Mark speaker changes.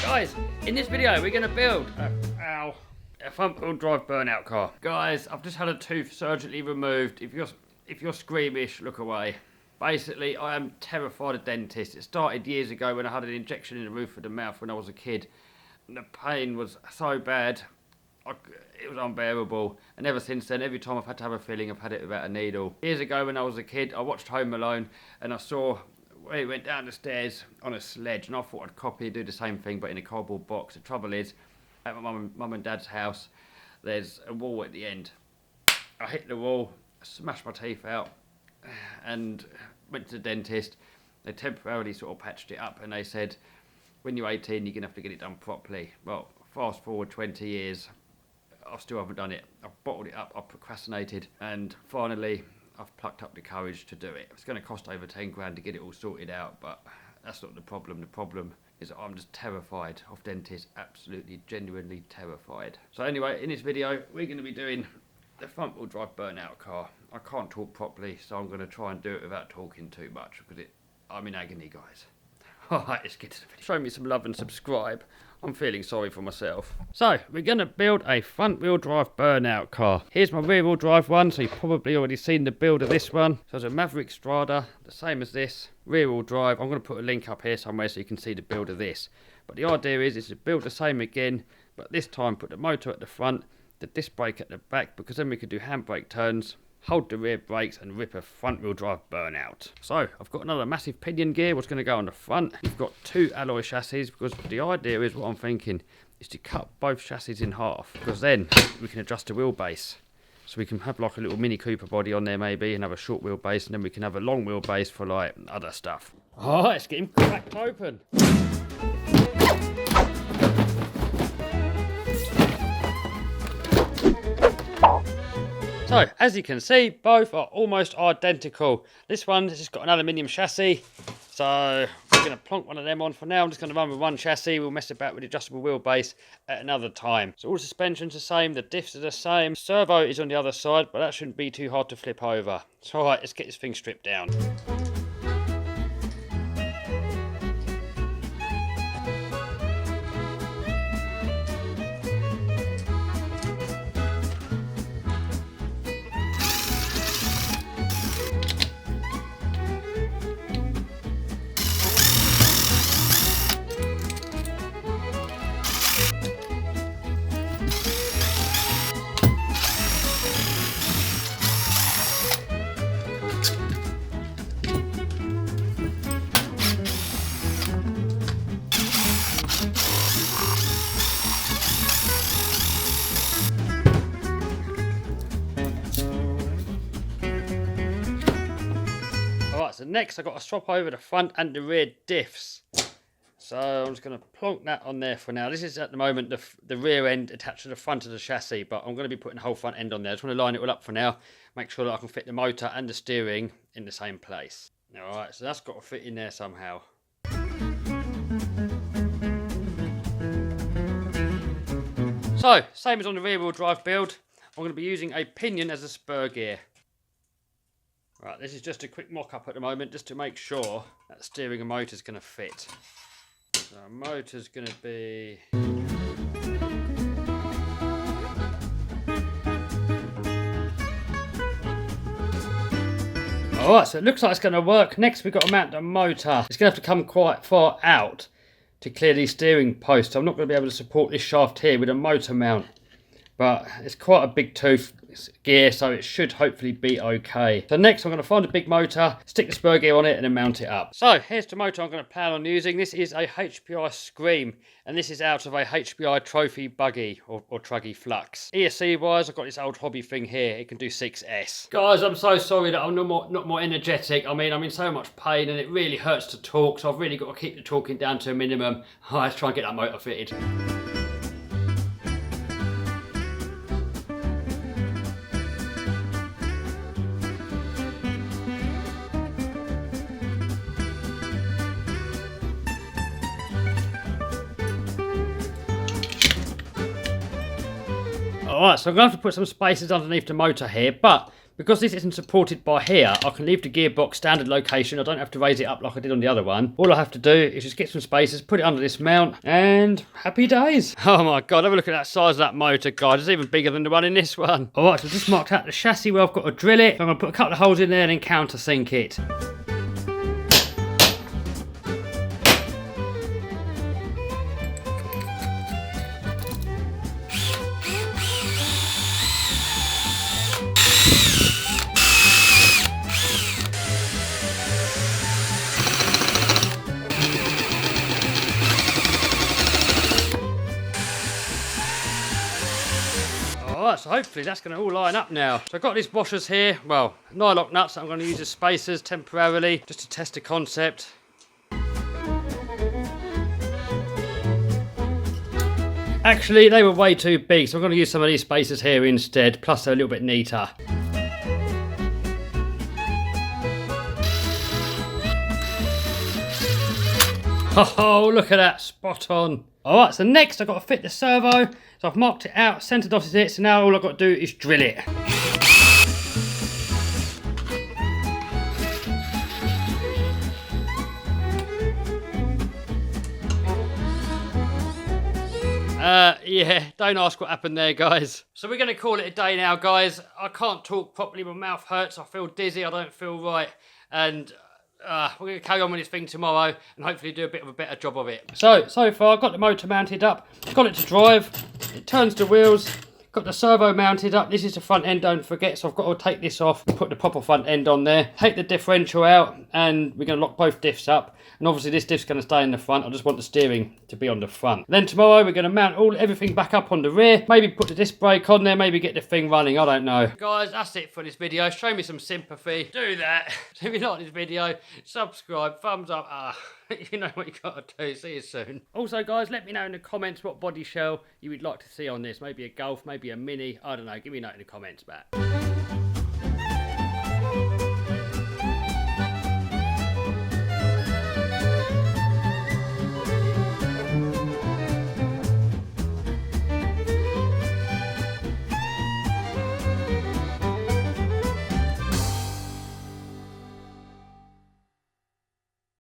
Speaker 1: Guys, in this video we're going to build a front-wheel drive burnout car. Guys, I've just had a tooth surgically removed. If you're squeamish, look away. Basically, I am terrified of dentists. It started years ago when I had an injection in the roof of the mouth when I was a kid. And the pain was so bad, it was unbearable. And ever since then, every time I've had to have a filling, I've had it without a needle. Years ago when I was a kid, I watched Home Alone and I saw where he went down the stairs on a sledge, and I thought I'd copy and do the same thing but in a cardboard box. The trouble is, at my mum and dad's house, there's a wall at the end. I hit the wall, smashed my teeth out, and went to the dentist. They temporarily sort of patched it up, and they said, when you're 18, you're going to have to get it done properly. Well, fast forward 20 years, I still haven't done it. I've bottled it up, I've procrastinated, and finally, I've plucked up the courage to do it. It's going to cost over 10 grand to get it all sorted out, but that's not the problem. The problem is that I'm just terrified of dentists, absolutely, genuinely terrified. So anyway, in this video, we're going to be doing the front-wheel drive burnout car. I can't talk properly, so I'm going to try and do it without talking too much, because I'm in agony, guys. Alright, let's get to the video. Show me some love and subscribe. I'm feeling sorry for myself. So, we're going to build a front-wheel drive burnout car. Here's my rear-wheel drive one, so you've probably already seen the build of this one. So it's a Maverick Strada, the same as this. Rear-wheel drive. I'm going to put a link up here somewhere so you can see the build of this. But the idea is to build the same again, but this time put the motor at the front, the disc brake at the back, because then we can do handbrake turns, hold the rear brakes and rip a front wheel drive burnout. So I've got another massive pinion gear, what's going to go on the front. We've got two alloy chassis, because the idea is, what I'm thinking is to cut both chassis in half, because then we can adjust the wheelbase. So we can have like a little Mini Cooper body on there maybe, and have a short wheelbase, and then we can have a long wheelbase for like other stuff. Alright, let's get him cracked open. So, as you can see, both are almost identical. This one has just got an aluminium chassis, so we're going to plonk one of them on for now. I'm just going to run with one chassis. We'll mess about with the adjustable wheelbase at another time. So all the suspension's the same, the diffs are the same. Servo is on the other side, but that shouldn't be too hard to flip over. So alright, let's get this thing stripped down. So next I've got to swap over the front and the rear diffs. So I'm just going to plonk that on there for now. This is at the moment the rear end attached to the front of the chassis, but I'm going to be putting the whole front end on there. I just want to line it all up for now, make sure that I can fit the motor and the steering in the same place. Alright, so that's got to fit in there somehow. So, same as on the rear wheel drive build, I'm going to be using a pinion as a spur gear. Right, this is just a quick mock-up at the moment, just to make sure that steering and motor's going to fit. So motor's going to be... Alright, so it looks like it's going to work. Next we've got to mount the motor. It's going to have to come quite far out to clear these steering posts. I'm not going to be able to support this shaft here with a motor mount. But it's quite a big tooth gear, so it should hopefully be okay. So next I'm going to find a big motor, stick the spur gear on it and then mount it up. So here's the motor I'm going to plan on using. This is a HPI Scream, and this is out of a HPI Trophy Buggy or Truggy Flux. ESC wise, I've got this old hobby thing here. It can do 6S. Guys, I'm so sorry that I'm not more energetic. I mean, I'm in so much pain and it really hurts to talk, so I've really got to keep the talking down to a minimum. Let's try and get that motor fitted. Alright, so I'm going to have to put some spaces underneath the motor here, but Because this isn't supported by here, I can leave the gearbox standard location. I don't have to raise it up like I did on the other one. All I have to do is just get some spacers, put it under this mount, and happy days. Oh my God, have a look at that size of that motor, guys. It's even bigger than the one in this one. All right, so I've just marked out the chassis where I've got to drill it. I'm going to put a couple of holes in there and then countersink it. Alright, so hopefully that's going to all line up now. So I've got these washers here, well, nylock nuts that I'm going to use as spacers temporarily, just to test the concept. Actually, they were way too big, so I'm going to use some of these spacers here instead, plus they're a little bit neater. Oh, look at that, spot on. Alright, so next I've got to fit the servo. So I've marked it out, centre dotted it, so now all I've got to do is drill it. Yeah, don't ask what happened there, guys. So we're going to call it a day now, guys. I can't talk properly, my mouth hurts, I feel dizzy, I don't feel right, and we're going to carry on with this thing tomorrow and hopefully do a bit of a better job of it. So far I've got the motor mounted up, got it to drive, it turns the wheels, got the servo mounted up. This is the front end, don't forget, so I've got to take this off, put the proper front end on there, take the differential out, and we're going to lock both diffs up. And obviously this diff's going to stay in the front. I just want the steering to be on the front. Then tomorrow we're going to mount everything back up on the rear, maybe put the disc brake on there, maybe get the thing running, I don't know. Guys, that's it for this video. Show me some sympathy, do that. If you like this video, subscribe, thumbs up. You know what you got to do. See you soon. Also, guys, let me know in the comments what body shell you would like to see on this. Maybe a Golf, maybe a Mini. I don't know. Give me a note in the comments, Matt.